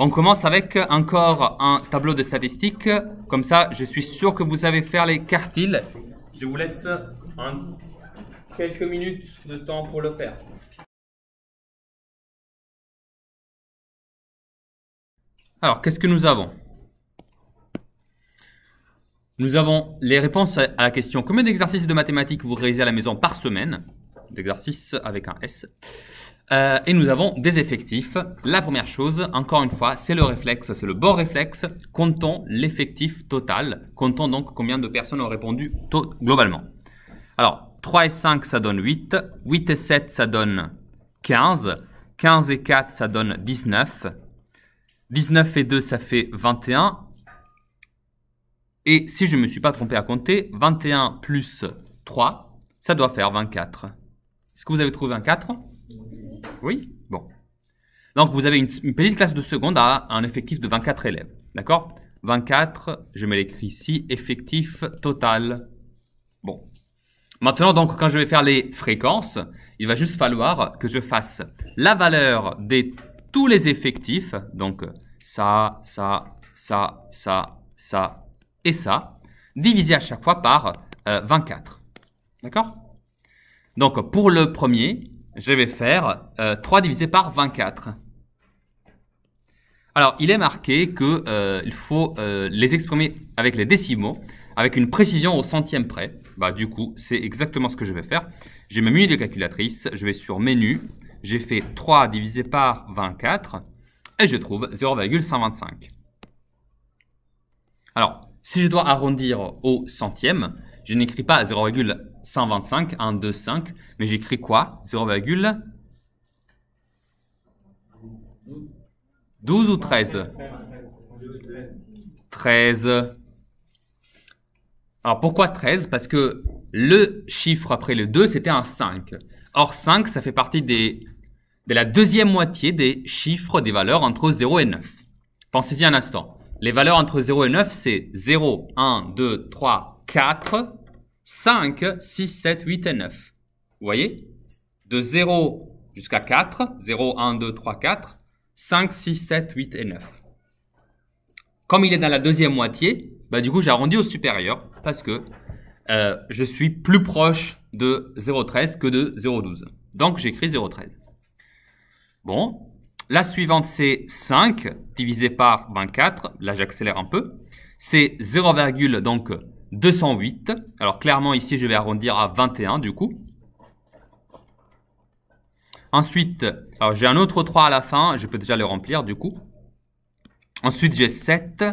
On commence avec encore un tableau de statistiques. Comme ça, je suis sûr que vous savez faire les quartiles. Je vous laisse quelques minutes de temps pour le faire. Alors, qu'est-ce que nous avons? Nous avons les réponses à la question combien d'exercices de mathématiques vous réalisez à la maison par semaine? D'exercices avec un S. Et nous avons des effectifs. La première chose, encore une fois, c'est le réflexe, c'est le bon réflexe. Comptons l'effectif total. Comptons donc combien de personnes ont répondu globalement. Alors, 3 et 5, ça donne 8. 8 et 7, ça donne 15. 15 et 4, ça donne 19. 19 et 2, ça fait 21. Et si je ne me suis pas trompé à compter, 21 plus 3, ça doit faire 24. Est-ce que vous avez trouvé 24? Oui? Bon. Donc, vous avez une petite classe de seconde à un effectif de 24 élèves. D'accord? 24, je me l'écris ici, effectif total. Bon. Maintenant, donc, quand je vais faire les fréquences, il va juste falloir que je fasse la valeur de tous les effectifs. Donc, ça, et ça, divisé à chaque fois par 24. D'accord? Donc, pour le premier, je vais faire 3 divisé par 24. Alors, il est marqué qu'il faut les exprimer avec les décimaux, avec une précision au centième près. Bah, du coup, c'est exactement ce que je vais faire. J'ai ma menu de calculatrice, je vais sur Menu, j'ai fait 3 divisé par 24, et je trouve 0,125. Alors, si je dois arrondir au centième, je n'écris pas 0,125, 1, 2, 5, mais j'écris quoi? 0,12 ou 13? 13. Alors, pourquoi 13? Parce que le chiffre après le 2, c'était un 5. Or, 5, ça fait partie de la deuxième moitié des chiffres des valeurs entre 0 et 9. Pensez-y un instant. Les valeurs entre 0 et 9, c'est 0, 1, 2, 3, 4, 5, 6, 7, 8 et 9. Vous voyez? De 0 jusqu'à 4, 0, 1, 2, 3, 4, 5, 6, 7, 8 et 9. Comme il est dans la deuxième moitié, bah du coup, j'ai arrondi au supérieur parce que je suis plus proche de 0,13 que de 0,12. Donc, j'écris 0,13. Bon. La suivante, c'est 5 divisé par 24. Là, j'accélère un peu. C'est 0,208. Alors, clairement, ici, je vais arrondir à 21, du coup. Ensuite, alors j'ai un autre 3 à la fin. Je peux déjà le remplir, du coup. Ensuite, j'ai 7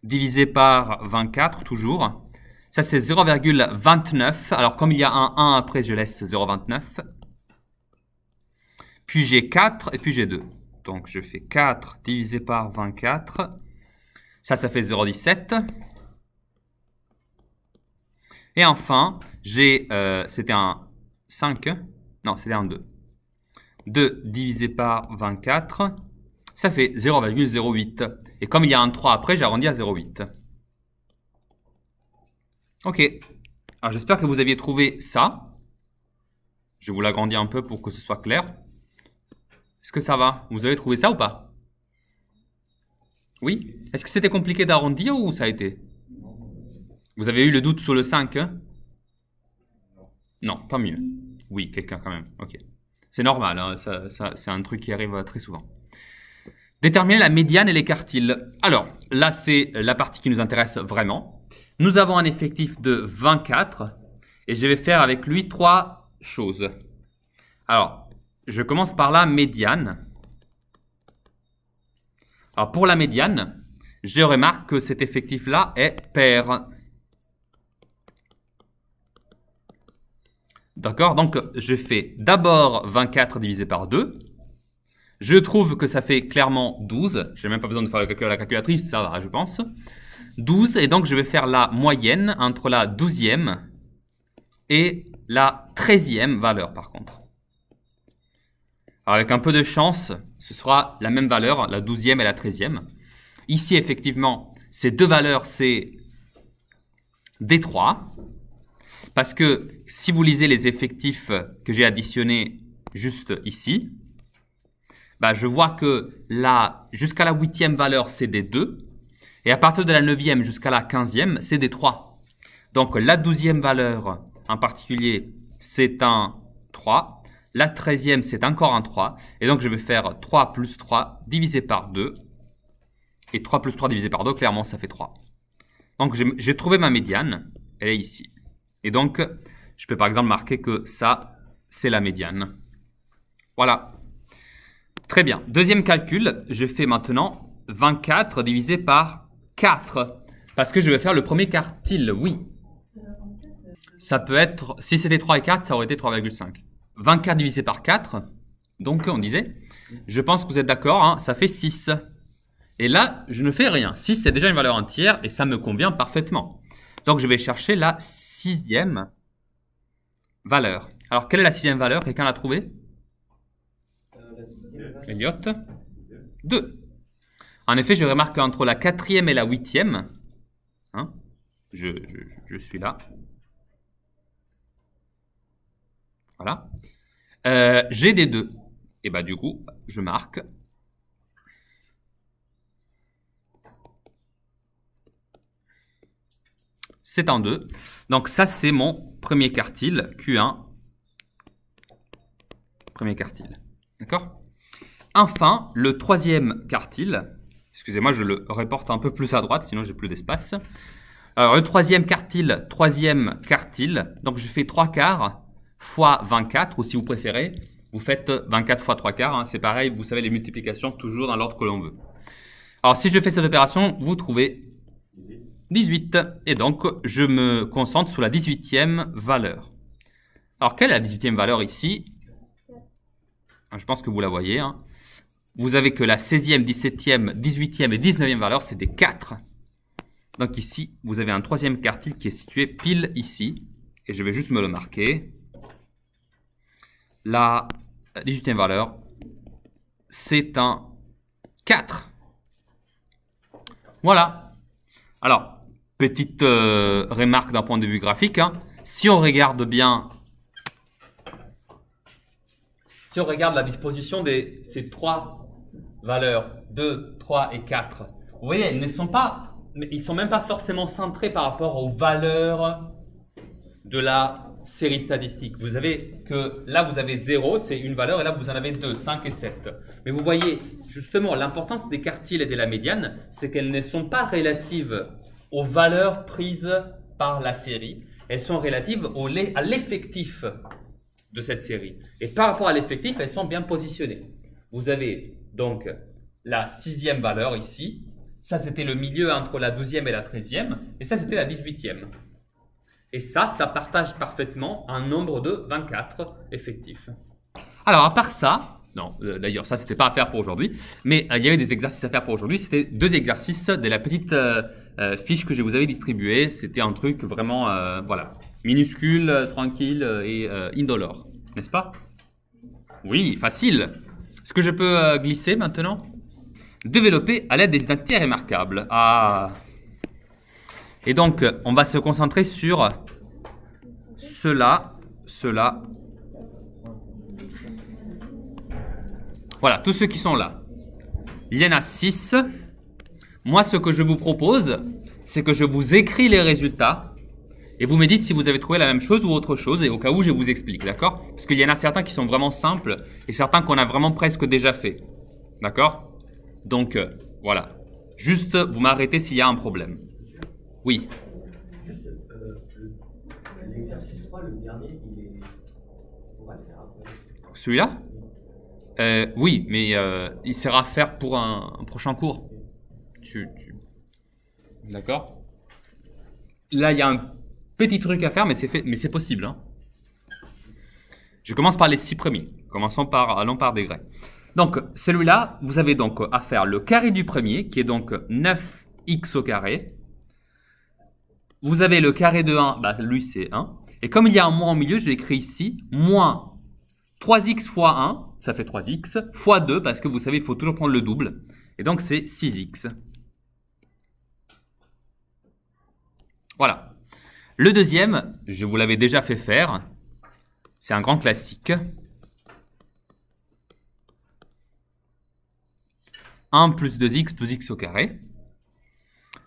divisé par 24, toujours. Ça, c'est 0,29. Alors, comme il y a un 1 après, je laisse 0,29. Puis, j'ai 4 et puis j'ai 2. Donc, je fais 4 divisé par 24. Ça fait 0,17. Et enfin, j'ai, c'était un 5. Non, c'était un 2. 2 divisé par 24. Ça fait 0,08. Et comme il y a un 3 après, j'arrondis à 0,8. OK. Alors, j'espère que vous aviez trouvé ça. Je vous l'agrandis un peu pour que ce soit clair. Est-ce que ça va? Vous avez trouvé ça ou pas? Oui? Est-ce que c'était compliqué d'arrondir ou ça a été? Vous avez eu le doute sur le 5, hein? Non, tant mieux. Oui, quelqu'un quand même. Ok. C'est normal, hein, c'est un truc qui arrive très souvent. Déterminer la médiane et les quartiles. Alors, là, c'est la partie qui nous intéresse vraiment. Nous avons un effectif de 24 et je vais faire avec lui 3 choses. Alors, je commence par la médiane. Alors, pour la médiane, je remarque que cet effectif-là est pair. D'accord? Donc, je fais d'abord 24 divisé par 2. Je trouve que ça fait clairement 12. Je n'ai même pas besoin de faire le calcul à la calculatrice, ça va, je pense. 12, et donc je vais faire la moyenne entre la 12e et la 13e valeur, par contre. Alors, avec un peu de chance, ce sera la même valeur, la 12e et la 13e. Ici, effectivement, ces deux valeurs, c'est D3. Parce que si vous lisez les effectifs que j'ai additionnés juste ici, bah, je vois que là, jusqu'à la 8e valeur, c'est des 2. Et à partir de la 9e jusqu'à la 15e, c'est des 3. Donc, la 12e valeur en particulier, c'est un 3. La 13e, c'est encore un 3. Et donc, je vais faire 3 plus 3 divisé par 2. Et 3 plus 3 divisé par 2, clairement, ça fait 3. Donc, j'ai trouvé ma médiane. Elle est ici. Et donc, je peux par exemple marquer que ça, c'est la médiane. Voilà. Très bien. Deuxième calcul, je fais maintenant 24 divisé par 4. Parce que je vais faire le premier quartile, oui. Ça peut être, si c'était 3 et 4, ça aurait été 3,5. 24 divisé par 4, donc on disait, je pense que vous êtes d'accord, hein, ça fait 6. Et là, je ne fais rien. 6, c'est déjà une valeur entière et ça me convient parfaitement. Donc, je vais chercher la 6e valeur. Alors, quelle est la 6e valeur? Quelqu'un l'a trouvée? Elliot? 2. En effet, je remarque qu'entre la 4e et la 8e, hein, je suis là. Voilà. J'ai des 2. Et bah, du coup, je marque. C'est en 2. Donc, ça, c'est mon premier quartile, Q1. Premier quartile. D'accord? Enfin, le troisième quartile. Excusez-moi, je le reporte un peu plus à droite, sinon j'ai plus d'espace. Alors, le troisième quartile. Donc, je fais 3 quarts fois 24, ou si vous préférez, vous faites 24 fois 3 quarts. Hein, c'est pareil, vous savez les multiplications, toujours dans l'ordre que l'on veut. Alors, si je fais cette opération, vous trouvez 18. Et donc, je me concentre sur la 18e valeur. Alors, quelle est la 18e valeur ici? Je pense que vous la voyez. Hein. Vous avez que la 16e, 17e, 18e et 19e valeur, c'est des 4. Donc ici, vous avez un troisième quartile qui est situé pile ici. Et je vais juste me le marquer. La 18e valeur, c'est un 4. Voilà. Alors, petite remarque d'un point de vue graphique. Hein. Si on regarde bien, si on regarde la disposition de ces trois valeurs, 2, 3 et 4, vous voyez, ils ne sont même pas forcément centrés par rapport aux valeurs de la série statistique. Vous avez que là, vous avez 0, c'est une valeur, et là, vous en avez 2, 5 et 7. Mais vous voyez, justement, l'importance des quartiles et de la médiane, c'est qu'elles ne sont pas relatives aux valeurs prises par la série. Elles sont relatives à l'effectif de cette série. Et par rapport à l'effectif, elles sont bien positionnées. Vous avez donc la 6e valeur ici. Ça, c'était le milieu entre la 12e et la 13e. Et ça, c'était la 18e. Et ça partage parfaitement un nombre de 24 effectifs. Alors, à part ça, non, d'ailleurs, ça, c'était pas à faire pour aujourd'hui, mais il y avait des exercices à faire pour aujourd'hui. C'était 2 exercices de la petite fiche que je vous avais distribuée. C'était un truc vraiment, voilà, minuscule, tranquille et indolore, n'est-ce pas? Oui, facile. Est-ce que je peux glisser maintenant? Développer à l'aide des identités remarquables. Ah. Et donc, on va se concentrer sur cela. Voilà, tous ceux qui sont là. Il y en a 6. Moi, ce que je vous propose, c'est que je vous écris les résultats et vous me dites si vous avez trouvé la même chose ou autre chose, et au cas où, je vous explique, d'accord? Parce qu'il y en a certains qui sont vraiment simples et certains qu'on a vraiment presque déjà fait, d'accord? Donc, voilà. Juste, vous m'arrêtez s'il y a un problème. Oui. Juste, l'exercice 3, le dernier, on va le faire après. Celui-là? Oui, mais il sera à faire pour un prochain cours. D'accord? Là, il y a un petit truc à faire, mais c'est possible. Hein. Je commence par les 6 premiers. Allons par degrés. Donc, celui-là, vous avez donc à faire le carré du premier, qui est donc 9x au carré. Vous avez le carré de 1, bah, lui c'est 1. Et comme il y a un moins au milieu, je l'écris ici, moins 3x fois 1, ça fait 3x, fois 2, parce que vous savez, il faut toujours prendre le double. Et donc, c'est 6x. Voilà. Le deuxième, je vous l'avais déjà fait faire. C'est un grand classique. 1 plus 2x plus x au carré.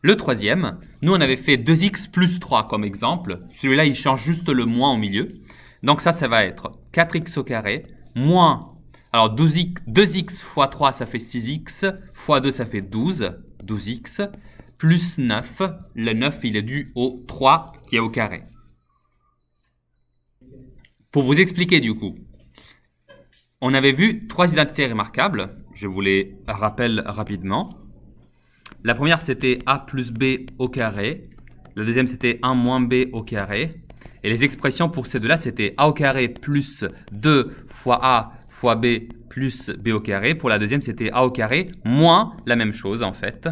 Le troisième, nous on avait fait 2x plus 3 comme exemple. Celui-là, il change juste le moins au milieu. Donc ça va être 4x au carré moins, alors 2x fois 3, ça fait 6x, fois 2, ça fait 12x, plus 9. Le 9, il est dû au 3 qui est au carré. Pour vous expliquer du coup, on avait vu 3 identités remarquables. Je vous les rappelle rapidement. La première, c'était a plus b au carré. La deuxième, c'était 1 moins b au carré. Et les expressions pour ces deux-là, c'était a au carré plus 2 fois a fois b plus b au carré. Pour la deuxième, c'était a au carré moins la même chose, en fait,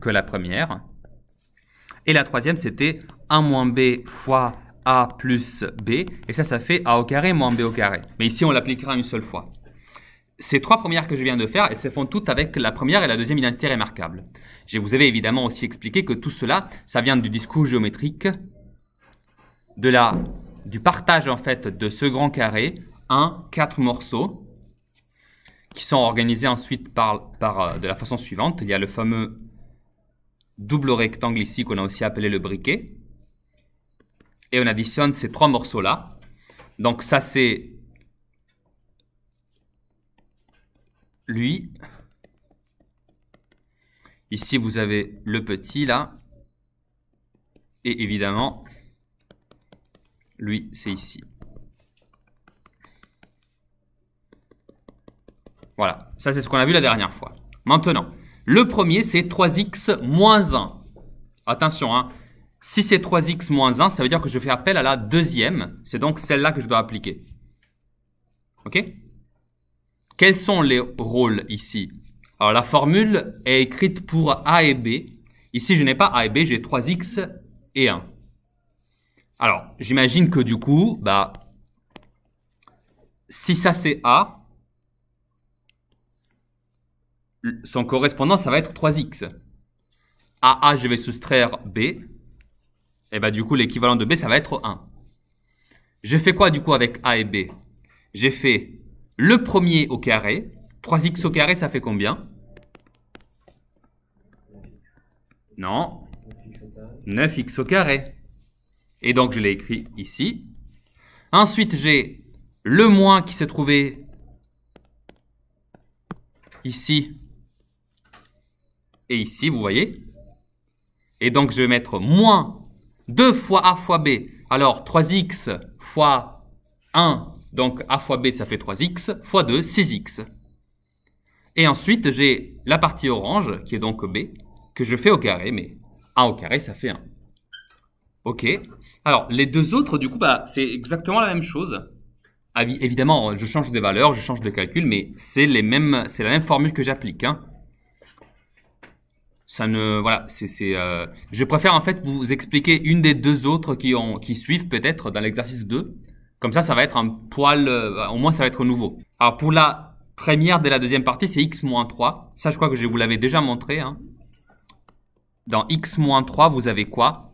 que la première. Et la troisième, c'était 1 moins b fois a plus b. Et ça fait a au carré moins b au carré. Mais ici, on l'appliquera une seule fois. Ces 3 premières que je viens de faire, elles se font toutes avec la première et la deuxième identité remarquable. Je vous avais évidemment aussi expliqué que tout cela, ça vient du discours géométrique, du partage en fait de ce grand carré en 4 morceaux qui sont organisés ensuite de la façon suivante. Il y a le fameux double rectangle ici qu'on a aussi appelé le briquet. Et on additionne ces 3 morceaux-là. Donc ça c'est lui. Ici vous avez le petit là. Et évidemment, lui c'est ici. Voilà, ça c'est ce qu'on a vu la dernière fois. Maintenant, le premier c'est 3x moins 1. Attention, hein. Si c'est 3x moins 1, ça veut dire que je fais appel à la deuxième. C'est donc celle-là que je dois appliquer. Ok? Quels sont les rôles ici? Alors la formule est écrite pour a et b. Ici je n'ai pas a et b, j'ai 3x et 1. Alors j'imagine que du coup, si ça c'est a, son correspondant ça va être 3x. À a je vais soustraire b. Et du coup l'équivalent de b ça va être 1. Je fais quoi du coup avec a et b? J'ai fait le premier au carré. 3x au carré, ça fait combien? Non. 9x au carré. Et donc, je l'ai écrit ici. Ensuite, j'ai le moins qui s'est trouvé ici et ici, vous voyez. Et donc, je vais mettre moins 2 fois a fois b. Alors, 3x fois 1. Donc, a fois b, ça fait 3x, fois 2, 6x. Et ensuite, j'ai la partie orange, qui est donc b, que je fais au carré, mais a au carré, ça fait 1. Ok. Alors, les deux autres, du coup, c'est exactement la même chose. Évidemment, je change des valeurs, je change de calcul, mais c'est la même formule que j'applique. Hein. Voilà, je préfère en fait vous expliquer une des deux autres qui suivent peut-être dans l'exercice 2. Comme ça va être un poil, au moins ça va être nouveau. Alors pour la première de la deuxième partie, c'est x moins 3. Ça, je crois que je vous l'avais déjà montré. Hein. Dans x moins 3, vous avez quoi?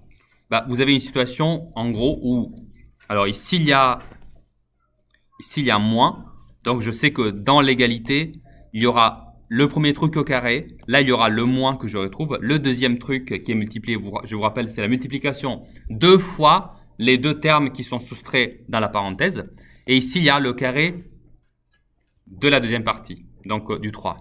Vous avez une situation, en gros, où... Alors ici, il y a moins. Donc je sais que dans l'égalité, il y aura le premier truc au carré. Là, il y aura le moins que je retrouve. Le deuxième truc qui est multiplié, je vous rappelle, c'est la multiplication 2 fois les deux termes qui sont soustraits dans la parenthèse. Et ici, il y a le carré de la deuxième partie, donc du 3.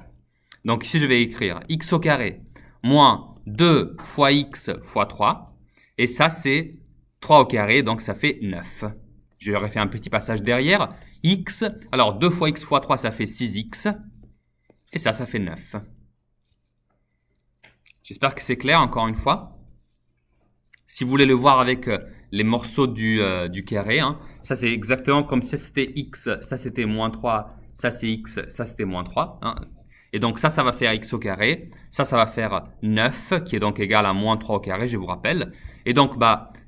Donc ici, je vais écrire x au carré moins 2 fois x fois 3. Et ça, c'est 3 au carré, donc ça fait 9. Je leur ai fait un petit passage derrière. X, alors 2 fois x fois 3, ça fait 6x. Et ça fait 9. J'espère que c'est clair, encore une fois. Si vous voulez le voir avec les morceaux du carré, hein, ça c'est exactement comme si c'était x, ça c'était moins 3, ça c'est x, ça c'était moins 3. Hein. Et donc ça va faire x au carré, ça va faire 9, qui est donc égal à moins 3 au carré, je vous rappelle. Et donc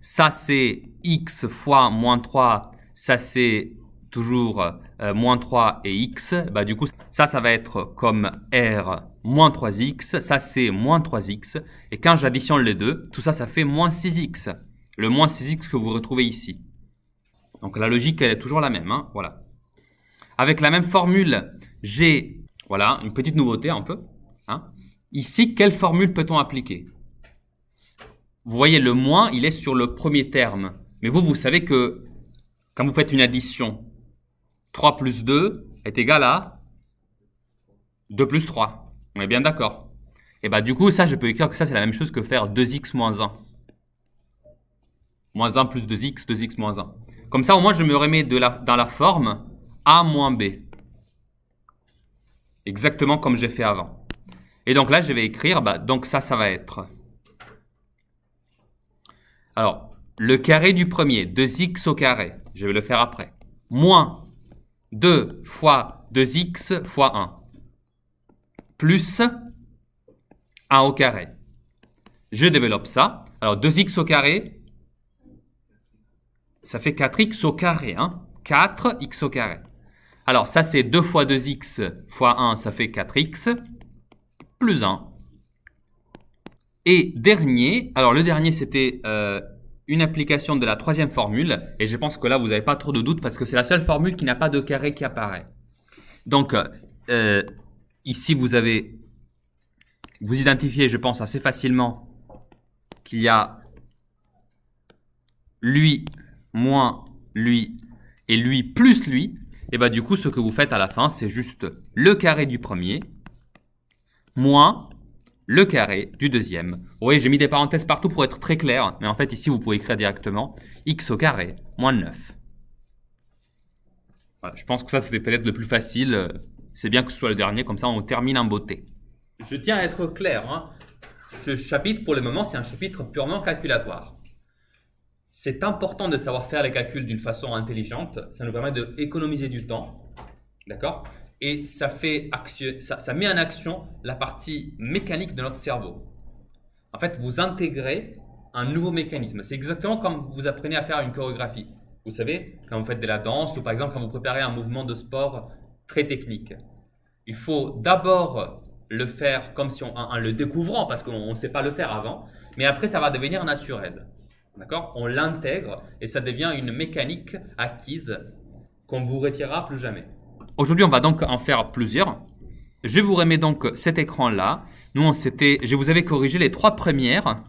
ça c'est x fois moins 3, ça c'est toujours moins 3 et x. Du coup, ça va être comme r moins 3x, ça c'est moins 3x. Et quand j'additionne les deux, tout ça fait moins 6x. Le moins 6x que vous retrouvez ici. Donc la logique, elle est toujours la même. Hein, voilà. Avec la même formule, j'ai... Voilà, une petite nouveauté un peu. Hein? Ici, quelle formule peut-on appliquer? Vous voyez, le moins, il est sur le premier terme. Mais vous savez que quand vous faites une addition, 3 plus 2 est égal à 2 plus 3. On est bien d'accord. Et bah du coup, ça, je peux écrire que ça, c'est la même chose que faire 2x moins 1. Moins 1 plus 2x, 2x moins 1. Comme ça, au moins, je me remets dans la forme a moins b. Exactement comme j'ai fait avant. Et donc là, je vais écrire, donc ça va être... Alors, le carré du premier, 2x au carré, je vais le faire après, moins 2 fois 2x fois 1, plus 1 au carré. Je développe ça. Alors, 2x au carré, ça fait 4x au carré. Hein? 4x au carré. Alors, ça, c'est 2 fois 2x fois 1, ça fait 4x, plus 1. Et dernier, alors le dernier, c'était une application de la troisième formule. Et je pense que là, vous n'avez pas trop de doutes parce que c'est la seule formule qui n'a pas de carré qui apparaît. Donc, ici, vous identifiez, je pense, assez facilement qu'il y a lui moins lui et lui plus lui. Et bah du coup, ce que vous faites à la fin, c'est juste le carré du premier moins le carré du deuxième. Vous voyez, j'ai mis des parenthèses partout pour être très clair, mais en fait, ici, vous pouvez écrire directement x au carré moins 9. Voilà, je pense que ça, c'était peut-être le plus facile. C'est bien que ce soit le dernier, comme ça, on termine en beauté. Je tiens à être clair, hein. Ce chapitre, pour le moment, c'est un chapitre purement calculatoire. C'est important de savoir faire les calculs d'une façon intelligente. Ça nous permet d'économiser du temps. D'accord? Et ça met en action la partie mécanique de notre cerveau. En fait, vous intégrez un nouveau mécanisme. C'est exactement comme vous apprenez à faire une chorégraphie. Vous savez, quand vous faites de la danse ou par exemple quand vous préparez un mouvement de sport très technique. Il faut d'abord le faire comme si en le découvrant parce qu'on ne sait pas le faire avant. Mais après, ça va devenir naturel. D'accord? On l'intègre et ça devient une mécanique acquise qu'on ne vous retirera plus jamais. Aujourd'hui, on va donc en faire plusieurs. Je vous remets donc cet écran-là. Je vous avais corrigé les 3 premières.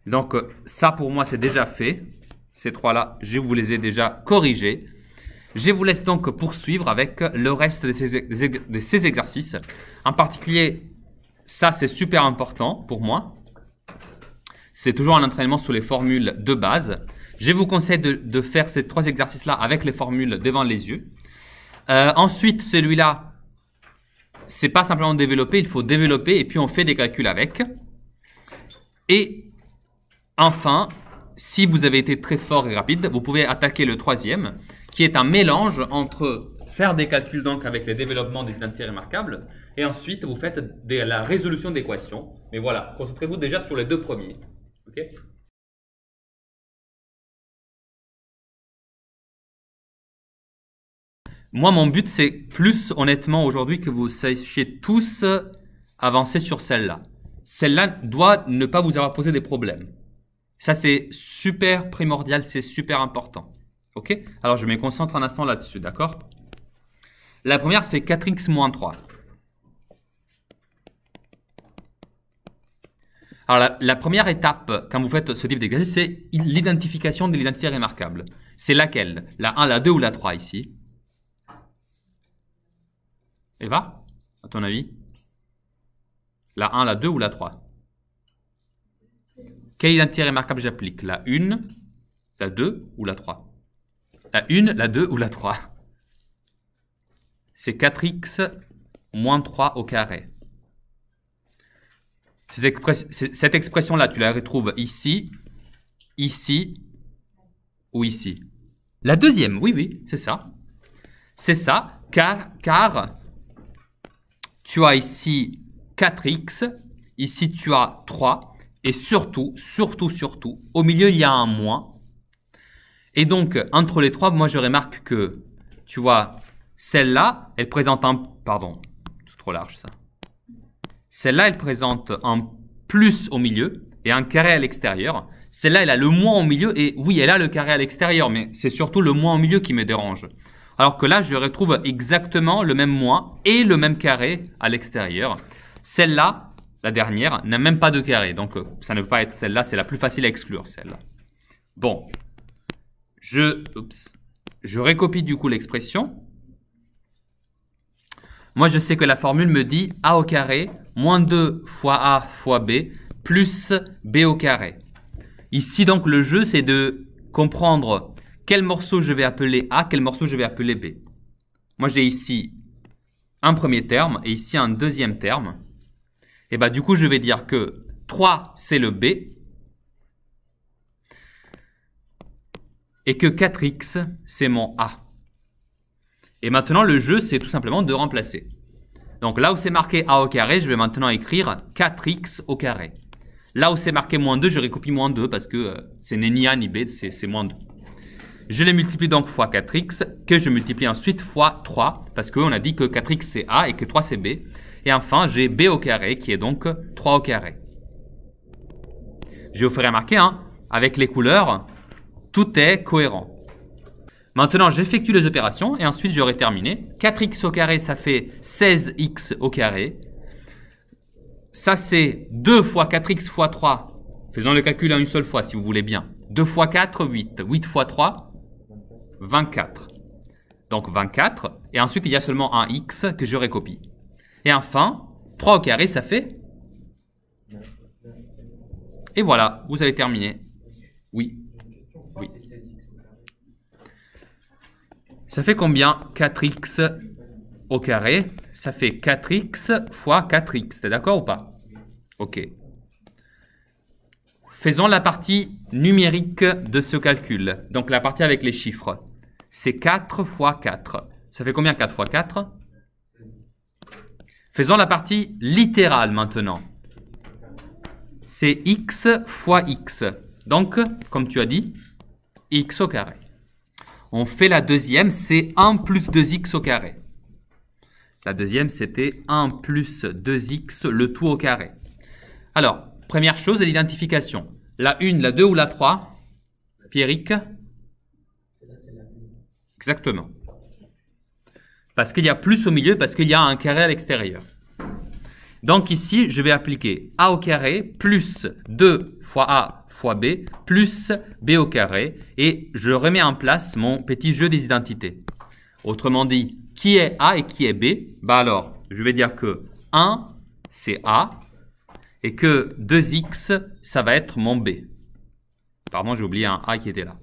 Donc, ça pour moi, c'est déjà fait. Ces 3-là, je vous les ai déjà corrigés. Je vous laisse donc poursuivre avec le reste de ces exercices. En particulier, ça, c'est super important pour moi. C'est toujours un entraînement sur les formules de base. Je vous conseille de faire ces 3 exercices-là avec les formules devant les yeux. Ensuite, celui-là, c'est pas simplement développer, il faut développer et puis on fait des calculs avec. Et enfin, si vous avez été très fort et rapide, vous pouvez attaquer le 3e, qui est un mélange entre faire des calculs donc avec les développements des identités remarquables et ensuite vous faites la résolution d'équations. Mais voilà, concentrez-vous déjà sur les 2 premiers. Okay? Moi, mon but, c'est plus honnêtement aujourd'hui que vous sachiez tous avancer sur celle-là. Celle-là doit ne pas vous avoir posé des problèmes. Ça, c'est super primordial, c'est super important. Ok? Alors, je me concentre un instant là-dessus, d'accord? La première, c'est 4x moins 3. Alors, la première étape, quand vous faites ce type d'exercice, c'est l'identification de l'identité remarquable. C'est laquelle? La 1, la 2 ou la 3 ici? Eva, à ton avis? La 1, la 2 ou la 3? Quelle identité remarquable j'applique? La 1, la 2 ou la 3? La 1, la 2 ou la 3? C'est 4x moins 3 au carré. Cette expression-là, tu la retrouves ici, ici ou ici. La deuxième, oui, c'est ça. C'est ça, car tu as ici 4x, ici tu as 3, et surtout, au milieu il y a un moins. Et donc, entre les 3, moi je remarque que, tu vois, celle-là, elle présente un... Pardon, c'est trop large ça. Celle-là, elle présente un plus au milieu et un carré à l'extérieur. Celle-là, elle a le moins au milieu et oui, elle a le carré à l'extérieur, mais c'est surtout le moins au milieu qui me dérange. Alors que là, je retrouve exactement le même moins et le même carré à l'extérieur. Celle-là, la dernière, n'a même pas de carré. Donc, ça ne peut pas être celle-là. C'est la plus facile à exclure, celle-là. Bon. Je récopie du coup l'expression. Moi, je sais que la formule me dit a au carré moins 2 fois a fois b plus b au carré. Ici, donc, le jeu, c'est de comprendre quel morceau je vais appeler a, quel morceau je vais appeler b. Moi, j'ai ici un premier terme et ici un deuxième terme. Et bah, du coup, je vais dire que 3, c'est le b et que 4x, c'est mon a. Et maintenant, le jeu, c'est tout simplement de remplacer. Donc là où c'est marqué a au carré, je vais maintenant écrire 4x au carré. Là où c'est marqué moins 2, je récopie moins 2 parce que c'est ni a ni b, c'est moins 2. Je les multiplie donc fois 4x, que je multiplie ensuite fois 3, parce qu'on a dit que 4x c'est a et que 3 c'est b. Et enfin, j'ai b au carré, qui est donc 3 au carré. Je vous ferai remarquer, avec les couleurs, tout est cohérent. Maintenant, j'effectue les opérations et ensuite j'aurai terminé. 4x au carré, ça fait 16x au carré. Ça, c'est 2 fois 4x fois 3. Faisons le calcul en une seule fois, si vous voulez bien. 2 fois 4, 8. 8 fois 3, 24. Donc 24. Et ensuite, il y a seulement un x que je récopie. Et enfin, 3 au carré, ça fait... Et voilà, vous avez terminé. Oui. Oui. Ça fait combien 4x au carré? Ça fait 4x fois 4x. T'es d'accord ou pas? Ok. Faisons la partie numérique de ce calcul. Donc la partie avec les chiffres. C'est 4 fois 4. Ça fait combien 4 fois 4? Faisons la partie littérale maintenant. C'est x fois x. Donc, comme tu as dit, x au carré. On fait la deuxième, c'est 1 plus 2x au carré. La deuxième, c'était 1 plus 2x, le tout au carré. Alors, première chose, l'identification. La 1, la 2 ou la 3? Pierrick? Exactement. Parce qu'il y a plus au milieu, parce qu'il y a un carré à l'extérieur. Donc ici, je vais appliquer a au carré plus 2 fois a fois b plus b au carré et je remets en place mon petit jeu des identités. Autrement dit, qui est a et qui est b? Bah alors, je vais dire que 1, c'est a et que 2x, ça va être mon b. Pardon, j'ai oublié un a qui était là.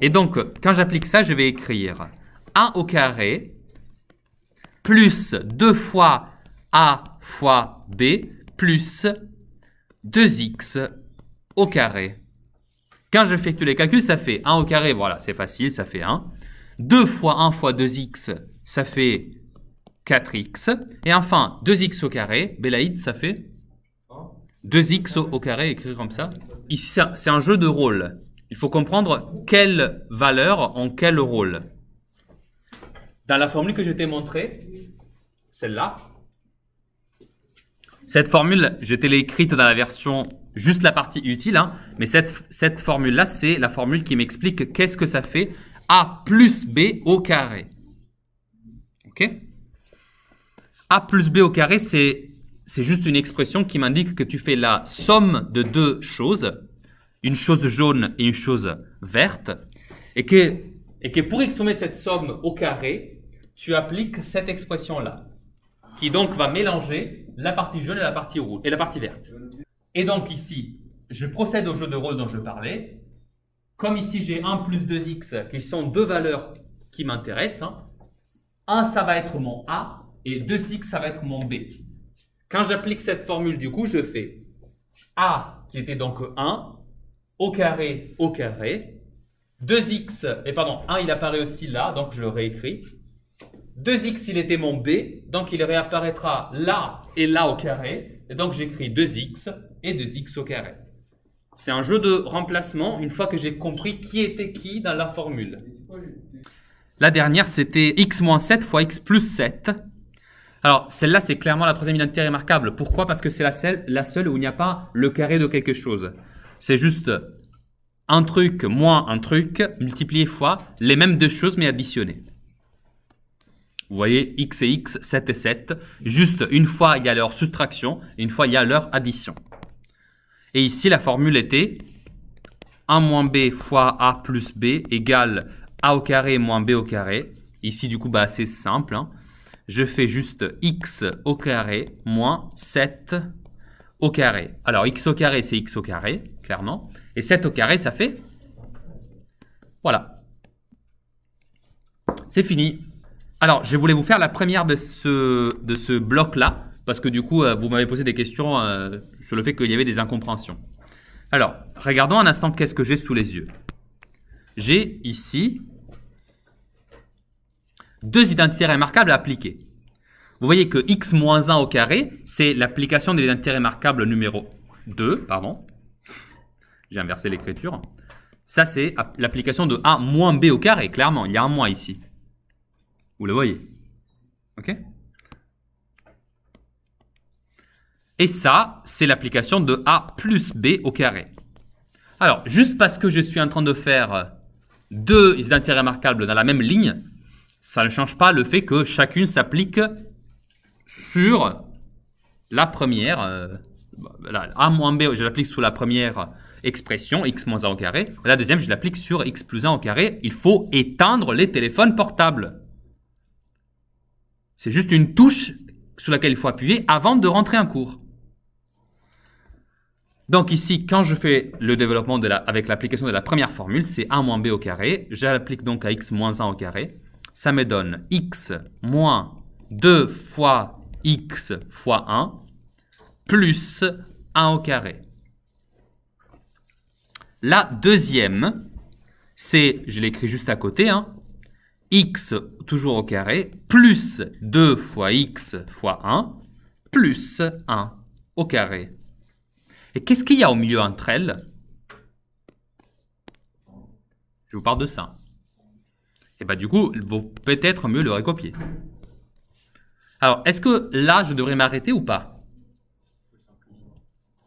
Et donc, quand j'applique ça, je vais écrire 1 au carré plus 2 fois a fois b plus 2x au carré. Quand j'effectue les calculs, ça fait 1 au carré, voilà, c'est facile, ça fait 1. 2 fois 1 fois 2x, ça fait 4x. Et enfin, 2x au carré, Bélaïd, ça fait 2x au carré, écrit comme ça. Ici, c'est un jeu de rôle. Il faut comprendre quelles valeurs ont quel rôle. Dans la formule que je t'ai montrée, celle-là, cette formule, je te l'ai écrite dans la version, juste la partie utile, mais cette formule-là, c'est la formule qui m'explique qu'est-ce que ça fait a plus b au carré. Ok? A plus b au carré, c'est juste une expression qui m'indique que tu fais la somme de deux choses, une chose jaune et une chose verte, et que pour exprimer cette somme au carré, tu appliques cette expression-là, qui donc va mélanger la partie jaune et la partie rouge et la partie verte. Et donc ici, je procède au jeu de rôle dont je parlais. Comme ici j'ai 1 plus 2x, qui sont deux valeurs qui m'intéressent. 1, ça va être mon a, et 2x, ça va être mon b. Quand j'applique cette formule, du coup, je fais a, qui était donc 1, au carré, 2x, et pardon, 1, il apparaît aussi là, donc je le réécris. 2x, il était mon b, donc il réapparaîtra là et là au carré. Et donc j'écris 2x et 2x au carré. C'est un jeu de remplacement une fois que j'ai compris qui était qui dans la formule. La dernière, c'était x moins 7 fois x plus 7. Alors, celle-là, c'est clairement la troisième identité remarquable. Pourquoi? Parce que c'est la seule où il n'y a pas le carré de quelque chose. C'est juste un truc moins un truc multiplié fois les mêmes deux choses mais additionnées. Vous voyez, x et x, 7 et 7. Juste une fois, il y a leur soustraction, et une fois, il y a leur addition. Et ici, la formule était a moins b fois a plus b égale a au carré moins b au carré. Ici, du coup, bah, c'est simple. Hein. Je fais juste x au carré moins 7 au carré. Alors, x au carré, c'est x au carré, clairement. Et 7 au carré, ça fait... Voilà. C'est fini. Alors, je voulais vous faire la première de ce bloc-là, parce que du coup, vous m'avez posé des questions sur le fait qu'il y avait des incompréhensions. Alors, regardons un instant qu'est-ce que j'ai sous les yeux. J'ai ici deux identités remarquables à appliquer. Vous voyez que x moins 1 au carré, c'est l'application de l'identité remarquable numéro 2, pardon. J'ai inversé l'écriture. Ça, c'est l'application de a moins b au carré, clairement. Il y a un moins ici. Vous le voyez. OK? Et ça, c'est l'application de a plus b au carré. Alors, juste parce que je suis en train de faire deux identités remarquables dans la même ligne, ça ne change pas le fait que chacune s'applique sur la première. A moins b, je l'applique sur la première expression, x moins 1 au carré. La deuxième, je l'applique sur x plus 1 au carré. Il faut éteindre les téléphones portables. C'est juste une touche sur laquelle il faut appuyer avant de rentrer en cours. Donc ici, quand je fais le développement avec l'application de la première formule, c'est a moins b au carré. Je l'applique donc à x moins 1 au carré. Ça me donne x moins 2 fois x fois 1 plus 1 au carré. La deuxième, c'est, je l'écris juste à côté, hein, x toujours au carré plus 2 fois x fois 1 plus 1 au carré. Et qu'est-ce qu'il y a au milieu entre elles? Je vous parle de ça. Et bien du coup, il vaut peut-être mieux le recopier. Alors, est-ce que là, je devrais m'arrêter ou pas?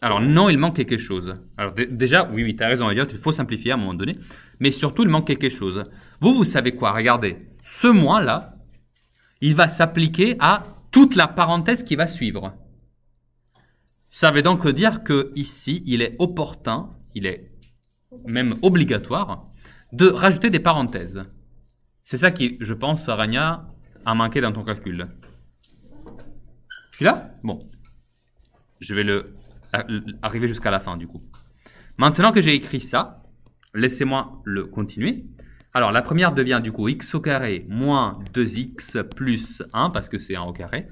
Alors non, il manque quelque chose. Alors déjà, oui, tu as raison, Elliot, il faut simplifier à un moment donné. Mais surtout, il manque quelque chose. Vous savez quoi? Regardez, ce moins-là, il va s'appliquer à toute la parenthèse qui va suivre. Ça veut donc dire que ici, il est opportun, il est même obligatoire, de rajouter des parenthèses. C'est ça qui, je pense, Rania, a manqué dans ton calcul. Celui-là? Bon. Je vais arriver jusqu'à la fin, du coup. Maintenant que j'ai écrit ça, laissez-moi le continuer. Alors, la première devient, du coup, x au carré moins 2x plus 1, parce que c'est 1 au carré.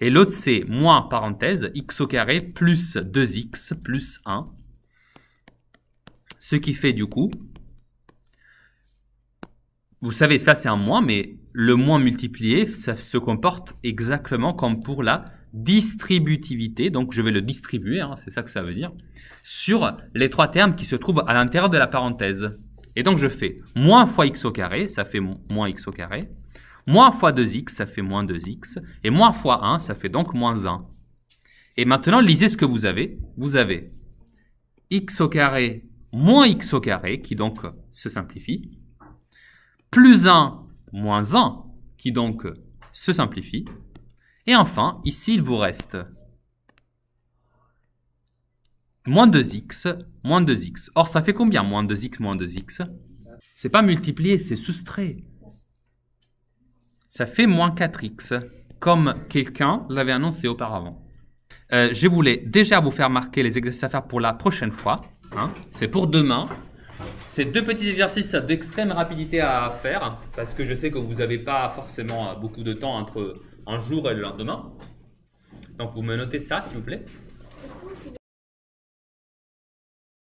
Et l'autre, c'est moins parenthèse, x au carré plus 2x plus 1. Ce qui fait, du coup, vous savez, ça c'est un moins, mais le moins multiplié, ça se comporte exactement comme pour la distributivité. Donc, je vais le distribuer, hein, c'est ça que ça veut dire, sur les trois termes qui se trouvent à l'intérieur de la parenthèse. Et donc, je fais moins fois x au carré, ça fait moins x au carré. Moins fois 2x, ça fait moins 2x. Et moins fois 1, ça fait donc moins 1. Et maintenant, lisez ce que vous avez. Vous avez x au carré moins x au carré, qui donc se simplifie, plus 1 moins 1, qui donc se simplifie. Et enfin, ici, il vous reste moins 2x, moins 2x. Or, ça fait combien moins 2x, moins 2x? C'est pas multiplié, c'est soustrait. Ça fait moins 4x, comme quelqu'un l'avait annoncé auparavant. Je voulais déjà vous faire marquer les exercices à faire pour la prochaine fois. Hein. C'est pour demain. C'est deux petits exercices d'extrême rapidité à faire, parce que je sais que vous n'avez pas forcément beaucoup de temps entre un jour et le lendemain. Donc vous me notez ça, s'il vous plaît.